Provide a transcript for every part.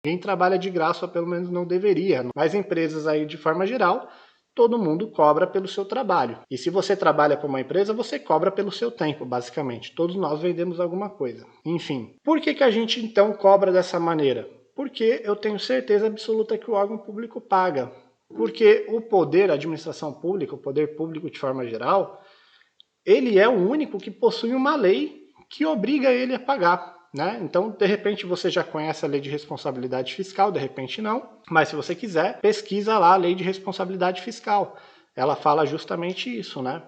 Ninguém trabalha de graça, ou pelo menos não deveria. Mas empresas aí, de forma geral, todo mundo cobra pelo seu trabalho. E se você trabalha para uma empresa, você cobra pelo seu tempo, basicamente. Todos nós vendemos alguma coisa. Enfim, por que a gente então cobra dessa maneira? Porque eu tenho certeza absoluta que o órgão público paga. Porque o poder, a administração pública, o poder público de forma geral, ele é o único que possui uma lei que obriga ele a pagar. Né? Então, de repente, você já conhece a lei de responsabilidade fiscal, de repente não, mas se você quiser, pesquisa lá a lei de responsabilidade fiscal. Ela fala justamente isso, né?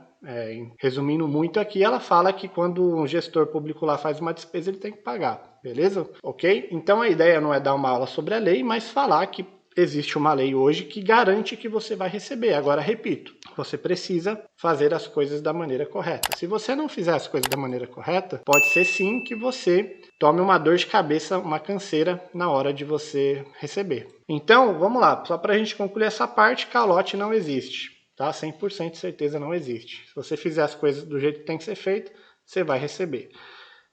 Resumindo muito aqui, ela fala que quando um gestor público lá faz uma despesa, ele tem que pagar, beleza? Ok? Então a ideia não é dar uma aula sobre a lei, mas falar que existe uma lei hoje que garante que você vai receber. Agora, repito, você precisa fazer as coisas da maneira correta. Se você não fizer as coisas da maneira correta, pode ser sim que você tome uma dor de cabeça, uma canseira na hora de você receber. Então, vamos lá. Só para a gente concluir essa parte, calote não existe. Tá? 100% de certeza não existe. Se você fizer as coisas do jeito que tem que ser feito, você vai receber.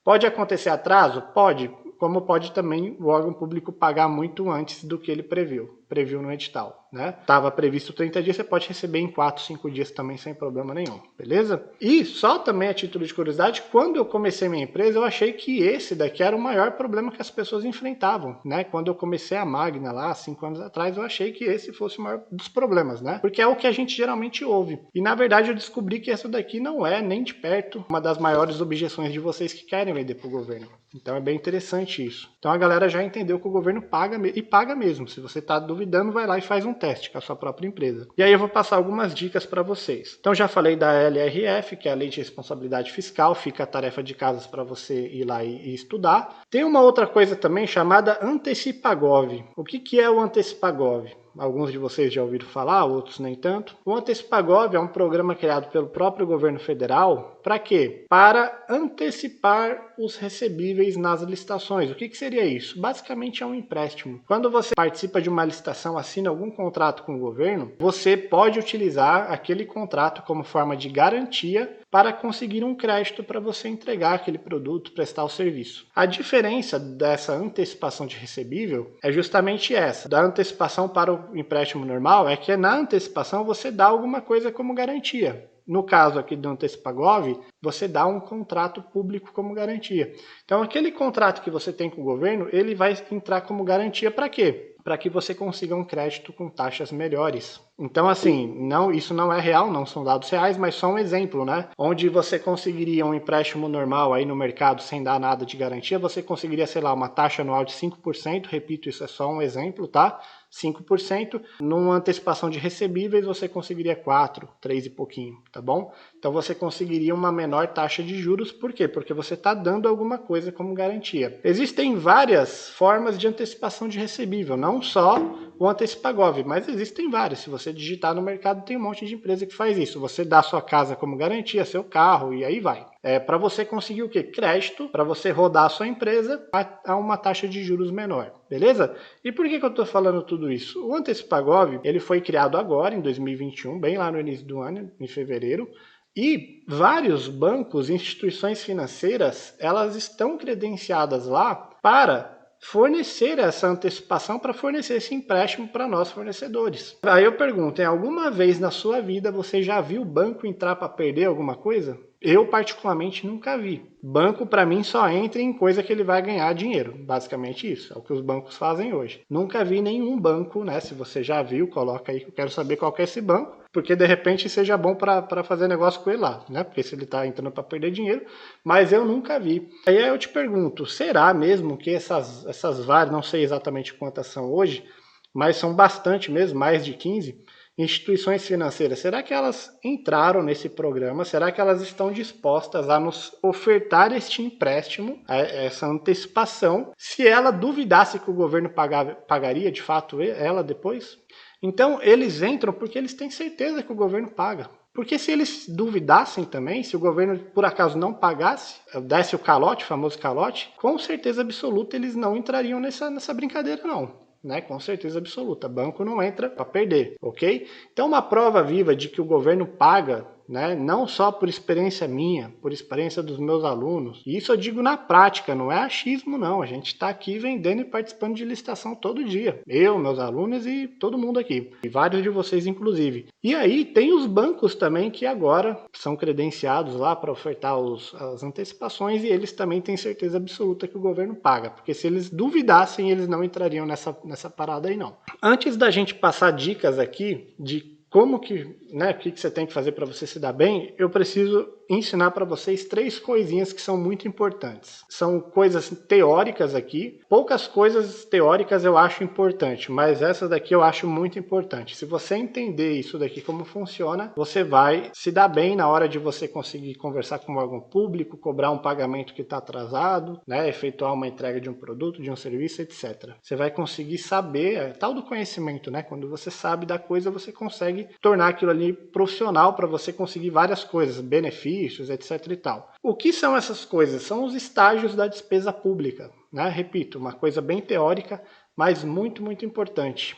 Pode acontecer atraso? Pode. Como pode também o órgão público pagar muito antes do que ele previu no edital, né? Estava previsto 30 dias, você pode receber em 4, 5 dias também sem problema nenhum, beleza? E só também a título de curiosidade, quando eu comecei minha empresa, eu achei que esse daqui era o maior problema que as pessoas enfrentavam, né? Quando eu comecei a Magna lá, 5 anos atrás, eu achei que esse fosse o maior dos problemas, né? Porque é o que a gente geralmente ouve. E na verdade eu descobri que essa daqui não é nem de perto uma das maiores objeções de vocês que querem vender para o governo. Então é bem interessante isso. Então a galera já entendeu que o governo paga e paga mesmo. Se você está duvidando, vai lá e faz um teste com a sua própria empresa. E aí eu vou passar algumas dicas para vocês. Então já falei da LRF, que é a Lei de Responsabilidade Fiscal, fica a tarefa de casa para você ir lá e estudar. Tem uma outra coisa também chamada Antecipagov. O que é o Antecipagov? Alguns de vocês já ouviram falar, outros nem tanto. O Antecipagov é um programa criado pelo próprio governo federal. Para quê? Para antecipar os recebíveis nas licitações. O que seria isso? Basicamente é um empréstimo. Quando você participa de uma licitação, assina algum contrato com o governo, você pode utilizar aquele contrato como forma de garantia para conseguir um crédito para você entregar aquele produto, prestar o serviço. A diferença dessa antecipação de recebível é justamente essa. Da antecipação para o empréstimo normal é que na antecipação você dá alguma coisa como garantia. No caso aqui do Antecipagov, você dá um contrato público como garantia. Então aquele contrato que você tem com o governo, ele vai entrar como garantia para quê? Para que você consiga um crédito com taxas melhores. Então, assim, isso não é real, não são dados reais, mas só um exemplo, né? Onde você conseguiria um empréstimo normal aí no mercado sem dar nada de garantia, você conseguiria, sei lá, uma taxa anual de 5%, repito, isso é só um exemplo, tá? 5%, numa antecipação de recebíveis você conseguiria 4, 3 e pouquinho, tá bom? Então você conseguiria uma menor taxa de juros, por quê? Porque você está dando alguma coisa como garantia. Existem várias formas de antecipação de recebível, não só o Antecipagov, mas existem várias. Se você digitar no mercado, tem um monte de empresa que faz isso. Você dá sua casa como garantia, seu carro, e aí vai. Para você conseguir o quê? Crédito, para você rodar a sua empresa a uma taxa de juros menor, beleza? E por que eu estou falando tudo isso? O Antecipagov, ele foi criado agora, em 2021, bem lá no início do ano, em fevereiro, e vários bancos, instituições financeiras, elas estão credenciadas lá para fornecer essa antecipação, para fornecer esse empréstimo para nós fornecedores. Aí eu pergunto, alguma vez na sua vida você já viu o banco entrar para perder alguma coisa? Eu particularmente nunca vi. Banco para mim só entra em coisa que ele vai ganhar dinheiro, basicamente isso, é o que os bancos fazem hoje. Nunca vi nenhum banco, né? Se você já viu, coloca aí que eu quero saber qual que é esse banco, porque de repente seja bom para fazer negócio com ele lá, né? Porque se ele está entrando para perder dinheiro, mas eu nunca vi. Aí eu te pergunto, será mesmo que essas várias, não sei exatamente quantas são hoje, mas são bastante mesmo, mais de 15 instituições financeiras, será que elas entraram nesse programa? Será que elas estão dispostas a nos ofertar este empréstimo, essa antecipação, se ela duvidasse que o governo pagaria de fato ela depois? Então, eles entram porque eles têm certeza que o governo paga. Porque se eles duvidassem também, se o governo por acaso não pagasse, desse o calote, o famoso calote, com certeza absoluta eles não entrariam nessa brincadeira não. Né, com certeza absoluta, banco não entra para perder, ok? Então uma prova viva de que o governo paga né? Não só por experiência minha, por experiência dos meus alunos. E isso eu digo na prática, não é achismo não. A gente está aqui vendendo e participando de licitação todo dia. Eu, meus alunos e todo mundo aqui. E vários de vocês, inclusive. E aí tem os bancos também que agora são credenciados lá para ofertar as antecipações e eles também têm certeza absoluta que o governo paga. Porque se eles duvidassem, eles não entrariam nessa parada aí não. Antes da gente passar dicas aqui de como que, né, o que você tem que fazer para você se dar bem, eu preciso ensinar para vocês 3 coisinhas que são muito importantes. São coisas teóricas aqui, poucas coisas teóricas eu acho importante, mas essa daqui eu acho muito importante. Se você entender isso daqui como funciona, você vai se dar bem na hora de você conseguir conversar com um órgão público, cobrar um pagamento que está atrasado, né, efetuar uma entrega de um produto, de um serviço, etc. Você vai conseguir saber, tal do conhecimento, né? Quando você sabe da coisa, você consegue tornar aquilo ali profissional para você conseguir várias coisas, benefícios, etc e tal. O que são essas coisas? São os estágios da despesa pública, né? Repito, uma coisa bem teórica, mas muito, muito importante,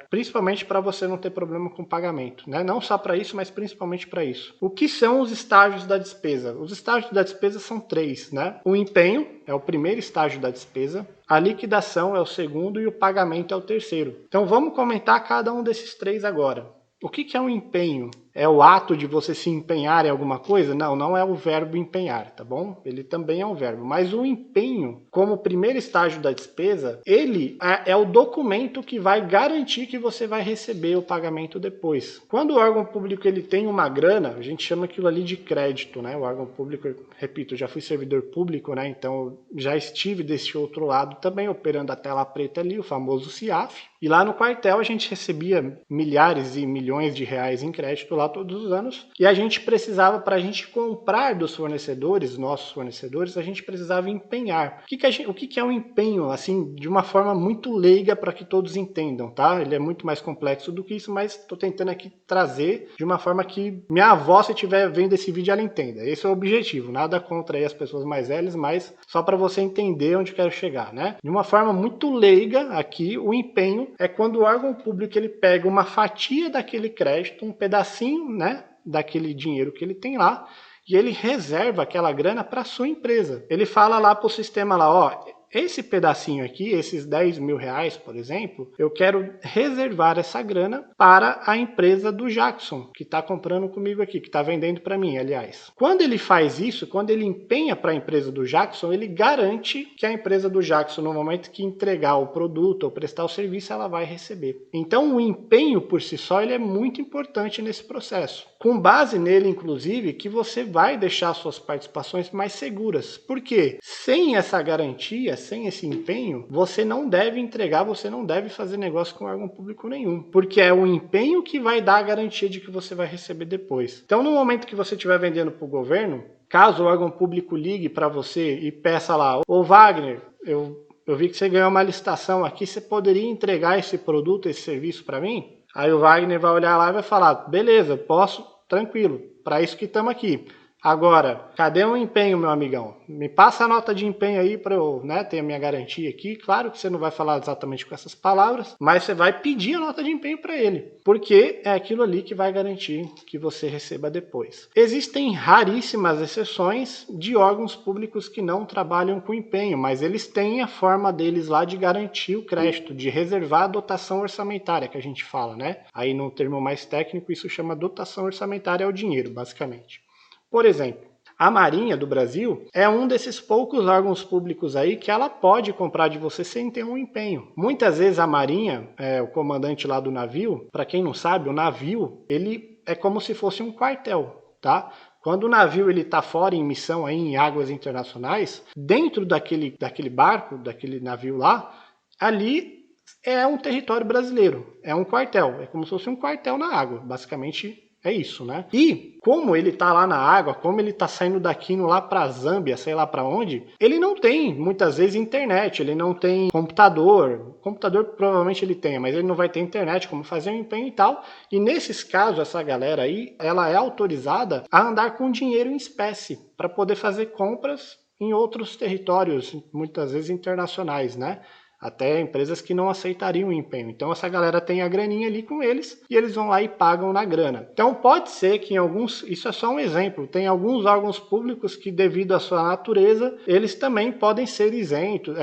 principalmente para você não ter problema com pagamento, né? Não só para isso, mas principalmente para isso. O que são os estágios da despesa? Os estágios da despesa são 3, né? O empenho é o primeiro estágio da despesa, a liquidação é o segundo e o pagamento é o terceiro. Então vamos comentar cada um desses 3 agora. O que é um empenho? É o ato de você se empenhar em alguma coisa? Não, não é o verbo empenhar, tá bom? Ele também é um verbo. Mas o empenho, como primeiro estágio da despesa, ele é o documento que vai garantir que você vai receber o pagamento depois. Quando o órgão público ele tem uma grana, a gente chama aquilo ali de crédito, né? O órgão público, repito, eu já fui servidor público, né? Então já estive desse outro lado também, operando a tela preta ali, o famoso CIAF. E lá no quartel a gente recebia milhares e milhões de reais em crédito lá todos os anos. E a gente precisava, para a gente comprar dos fornecedores, nossos fornecedores, a gente precisava empenhar. O que é um empenho? Assim, de uma forma muito leiga para que todos entendam, tá? Ele é muito mais complexo do que isso, mas estou tentando aqui trazer de uma forma que minha avó, se estiver vendo esse vídeo, ela entenda. Esse é o objetivo. Nada contra aí as pessoas mais velhas, mas só para você entender onde eu quero chegar, né? De uma forma muito leiga aqui, o empenho é quando o órgão público ele pega uma fatia daquele crédito, um pedacinho, né, daquele dinheiro que ele tem lá, e ele reserva aquela grana para a sua empresa. Ele fala lá para o sistema lá, ó, esse pedacinho aqui, esses 10 mil reais, por exemplo, eu quero reservar essa grana para a empresa do Jackson, que está comprando comigo aqui, que está vendendo para mim, aliás. Quando ele faz isso, quando ele empenha para a empresa do Jackson, ele garante que a empresa do Jackson, no momento que entregar o produto ou prestar o serviço, ela vai receber. Então, o empenho por si só ele é muito importante nesse processo. Com base nele, inclusive, que você vai deixar suas participações mais seguras. Por quê? Sem essa garantia, sem esse empenho, você não deve entregar, você não deve fazer negócio com órgão público nenhum. Porque é o empenho que vai dar a garantia de que você vai receber depois. Então, no momento que você estiver vendendo para o governo, caso o órgão público ligue para você e peça lá, ô Wagner, eu vi que você ganhou uma licitação aqui, você poderia entregar esse produto, esse serviço para mim? Aí o Wagner vai olhar lá e vai falar, beleza, posso, tranquilo, para isso que estamos aqui. Agora, cadê o empenho, meu amigão? Me passa a nota de empenho aí para eu, né, ter a minha garantia aqui. Claro que você não vai falar exatamente com essas palavras, mas você vai pedir a nota de empenho para ele, porque é aquilo ali que vai garantir que você receba depois. Existem raríssimas exceções de órgãos públicos que não trabalham com empenho, mas eles têm a forma deles lá de garantir o crédito, de reservar a dotação orçamentária que a gente fala, né? Aí no termo mais técnico isso chama dotação orçamentária, é o dinheiro, basicamente. Por exemplo, a Marinha do Brasil é um desses poucos órgãos públicos aí que ela pode comprar de você sem ter um empenho. Muitas vezes a Marinha, o comandante lá do navio, para quem não sabe, o navio ele é como se fosse um quartel, tá? Quando o navio está fora em missão aí, em águas internacionais, dentro daquele barco, daquele navio lá, ali é um território brasileiro, é um quartel, é como se fosse um quartel na água, basicamente. É isso, né? E como ele tá lá na água, como ele tá saindo daqui indo lá pra Zâmbia, sei lá pra onde, ele não tem, muitas vezes, internet, ele não tem computador. Computador provavelmente ele tenha, mas ele não vai ter internet, como fazer um empenho e tal. E nesses casos, essa galera aí, ela é autorizada a andar com dinheiro em espécie, para poder fazer compras em outros territórios, muitas vezes internacionais, né? até empresas que não aceitariam o empenho. Então essa galera tem a graninha ali com eles e eles vão lá e pagam na grana. Então pode ser que em alguns, isso é só um exemplo, tem alguns órgãos públicos que devido à sua natureza, eles também podem ser isentos,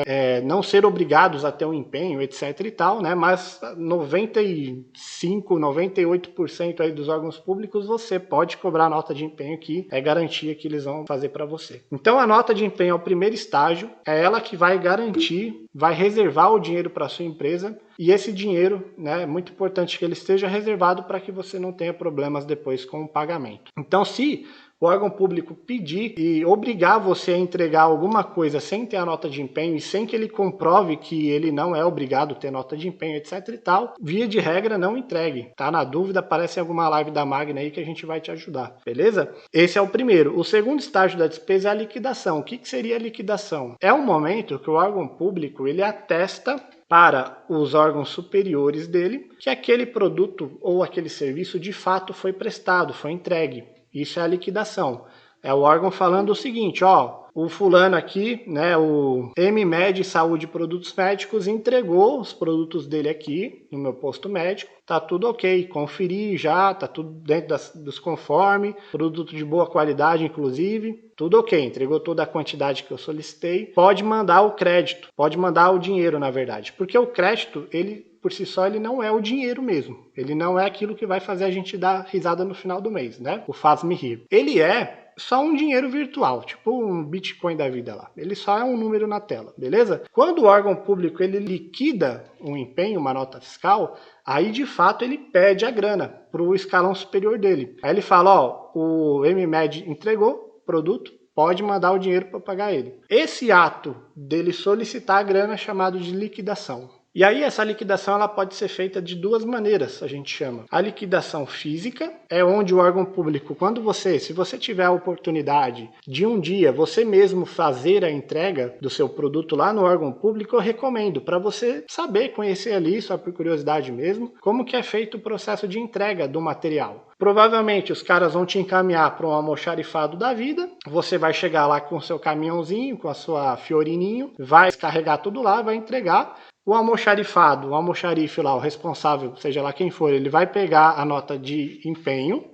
não ser obrigados a ter um empenho, etc e tal, né? Mas 95, 98% aí dos órgãos públicos você pode cobrar a nota de empenho, que é garantia que eles vão fazer para você. Então a nota de empenho é o primeiro estágio, é ela que vai garantir, vai reservar o dinheiro para a sua empresa, e esse dinheiro, né, é muito importante que ele esteja reservado para que você não tenha problemas depois com o pagamento. Então, se o órgão público pedir e obrigar você a entregar alguma coisa sem ter a nota de empenho e sem que ele comprove que ele não é obrigado a ter nota de empenho, etc e tal, via de regra não entregue. Tá na dúvida, aparece em alguma live da Magna aí que a gente vai te ajudar, beleza? Esse é o primeiro. O segundo estágio da despesa é a liquidação. O que seria a liquidação? É um momento que o órgão público ele atesta para os órgãos superiores dele que aquele produto ou aquele serviço de fato foi prestado, foi entregue. Isso é a liquidação. É o órgão falando o seguinte, ó, o fulano aqui, né, o MMed Saúde Produtos Médicos entregou os produtos dele aqui no meu posto médico, tá tudo ok, conferi já, tá tudo dentro dos conforme, produto de boa qualidade inclusive, tudo ok, entregou toda a quantidade que eu solicitei, pode mandar o crédito, pode mandar o dinheiro na verdade, porque o crédito, ele por si só, ele não é o dinheiro mesmo. Ele não é aquilo que vai fazer a gente dar risada no final do mês, né? O faz-me rir. Ele é só um dinheiro virtual, tipo um Bitcoin da vida lá. Ele só é um número na tela, beleza? Quando o órgão público ele liquida um empenho, uma nota fiscal, aí de fato ele pede a grana para o escalão superior dele. Aí ele fala, ó, o MMed entregou produto, pode mandar o dinheiro para pagar ele. Esse ato dele solicitar a grana é chamado de liquidação. E aí essa liquidação ela pode ser feita de duas maneiras, a gente chama. A liquidação física é onde o órgão público, se você tiver a oportunidade de um dia você mesmo fazer a entrega do seu produto lá no órgão público, eu recomendo para você saber, conhecer ali, só por curiosidade mesmo, como que é feito o processo de entrega do material. Provavelmente os caras vão te encaminhar para um almoxarifado da vida, você vai chegar lá com o seu caminhãozinho, com a sua Fiorininho, vai descarregar tudo lá, vai entregar. O almoxarifado, o almoxarife lá, o responsável, seja lá quem for, ele vai pegar a nota de empenho.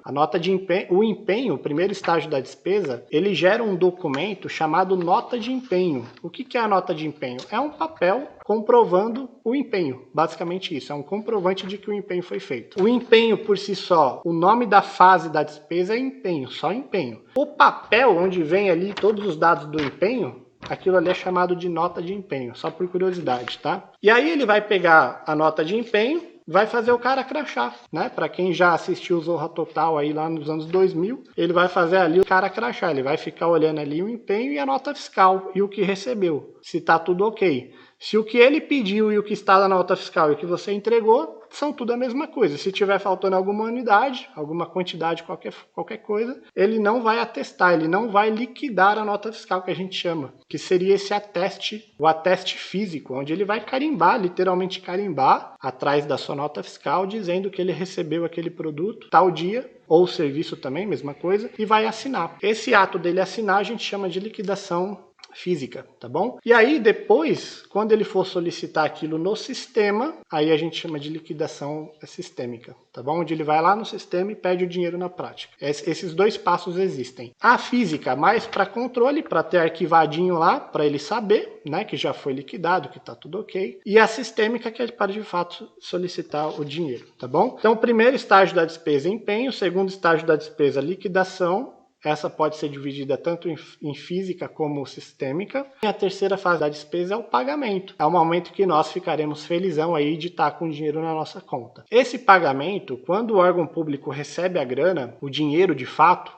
O empenho, o primeiro estágio da despesa, ele gera um documento chamado nota de empenho. O que é a nota de empenho? É um papel comprovando o empenho, basicamente isso, é um comprovante de que o empenho foi feito. O empenho por si só, o nome da fase da despesa é empenho, só empenho. O papel onde vem ali todos os dados do empenho, aquilo ali é chamado de nota de empenho, só por curiosidade, tá? E aí ele vai pegar a nota de empenho, vai fazer o cara crachar, né? Para quem já assistiu o Zorra Total aí lá nos anos 2000, ele vai fazer ali o cara crachar, ele vai ficar olhando ali o empenho e a nota fiscal e o que recebeu, se tá tudo ok. Se o que ele pediu e o que está na nota fiscal e o que você entregou são tudo a mesma coisa. Se tiver faltando alguma unidade, alguma quantidade, qualquer coisa, ele não vai atestar, ele não vai liquidar a nota fiscal que a gente chama, que seria esse ateste, o ateste físico, onde ele vai carimbar, literalmente carimbar, atrás da sua nota fiscal, dizendo que ele recebeu aquele produto tal dia, ou serviço também, mesma coisa, e vai assinar. Esse ato dele assinar a gente chama de liquidação física, tá bom? E aí depois, quando ele for solicitar aquilo no sistema, aí a gente chama de liquidação sistêmica, tá bom? Onde ele vai lá no sistema e pede o dinheiro na prática. Esses dois passos existem. A física, mais para controle, para ter arquivadinho lá, para ele saber, né, que já foi liquidado, que tá tudo ok. E a sistêmica, que é para de fato solicitar o dinheiro, tá bom? Então, o primeiro estágio da despesa é empenho, o segundo estágio da despesa liquidação. Essa pode ser dividida tanto em física como sistêmica. E a terceira fase da despesa é o pagamento. É o momento que nós ficaremos felizão aí de estar com dinheiro na nossa conta. Esse pagamento, quando o órgão público recebe a grana, o dinheiro de fato,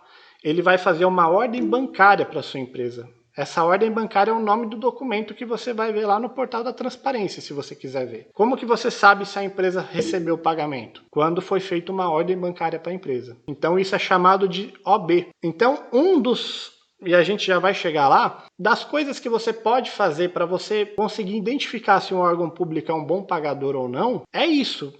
ele vai fazer uma ordem bancária para a sua empresa. Essa ordem bancária é o nome do documento que você vai ver lá no portal da transparência, se você quiser ver. Como que você sabe se a empresa recebeu o pagamento? Quando foi feita uma ordem bancária para a empresa. Então isso é chamado de OB. Então e a gente já vai chegar lá, das coisas que você pode fazer para você conseguir identificar se um órgão público é um bom pagador ou não, é isso.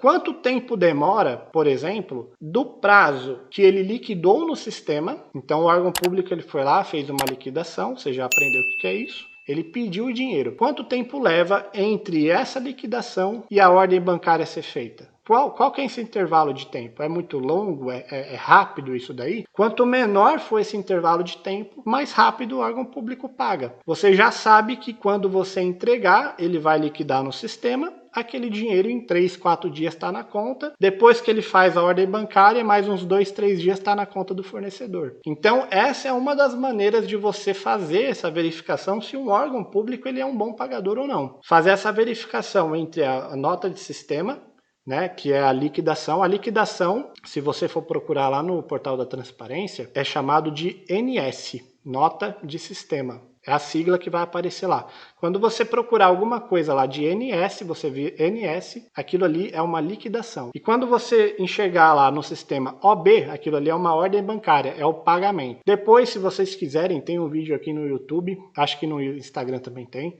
Quanto tempo demora, por exemplo, do prazo que ele liquidou no sistema? Então o órgão público ele foi lá, fez uma liquidação, você já aprendeu o que é isso. Ele pediu o dinheiro. Quanto tempo leva entre essa liquidação e a ordem bancária ser feita? Qual que é esse intervalo de tempo? É muito longo? É rápido isso daí? Quanto menor for esse intervalo de tempo, mais rápido o órgão público paga. Você já sabe que quando você entregar, ele vai liquidar no sistema, aquele dinheiro em 3, 4 dias está na conta. Depois que ele faz a ordem bancária, mais uns 2, 3 dias está na conta do fornecedor. Então, essa é uma das maneiras de você fazer essa verificação se um órgão público ele é um bom pagador ou não. Fazer essa verificação entre a nota de sistema, né, que é a liquidação. A liquidação, se você for procurar lá no portal da transparência, é chamado de NS, nota de sistema. É a sigla que vai aparecer lá. Quando você procurar alguma coisa lá de NS, você vê NS, aquilo ali é uma liquidação. E quando você enxergar lá no sistema OB, aquilo ali é uma ordem bancária, é o pagamento. Depois, se vocês quiserem, tem um vídeo aqui no YouTube, acho que no Instagram também tem,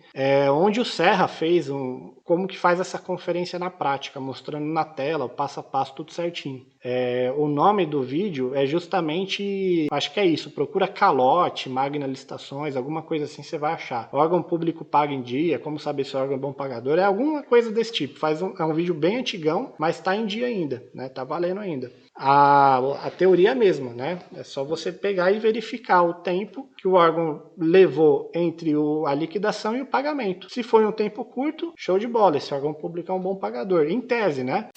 onde o Serra fez como que faz essa conferência na prática, mostrando na tela, o passo a passo, tudo certinho. O nome do vídeo é justamente, acho que é isso, procura calote, Magna Licitações, alguma coisa assim você vai achar. O órgão público paga em dia, como saber se o órgão é bom pagador, é alguma coisa desse tipo. É um vídeo bem antigão, mas está em dia ainda, né? Tá valendo ainda. A teoria é a mesma, né? É só você pegar e verificar o tempo que o órgão levou entre a liquidação e o pagamento. Se foi um tempo curto, show de bola, esse órgão público é um bom pagador, em tese, né?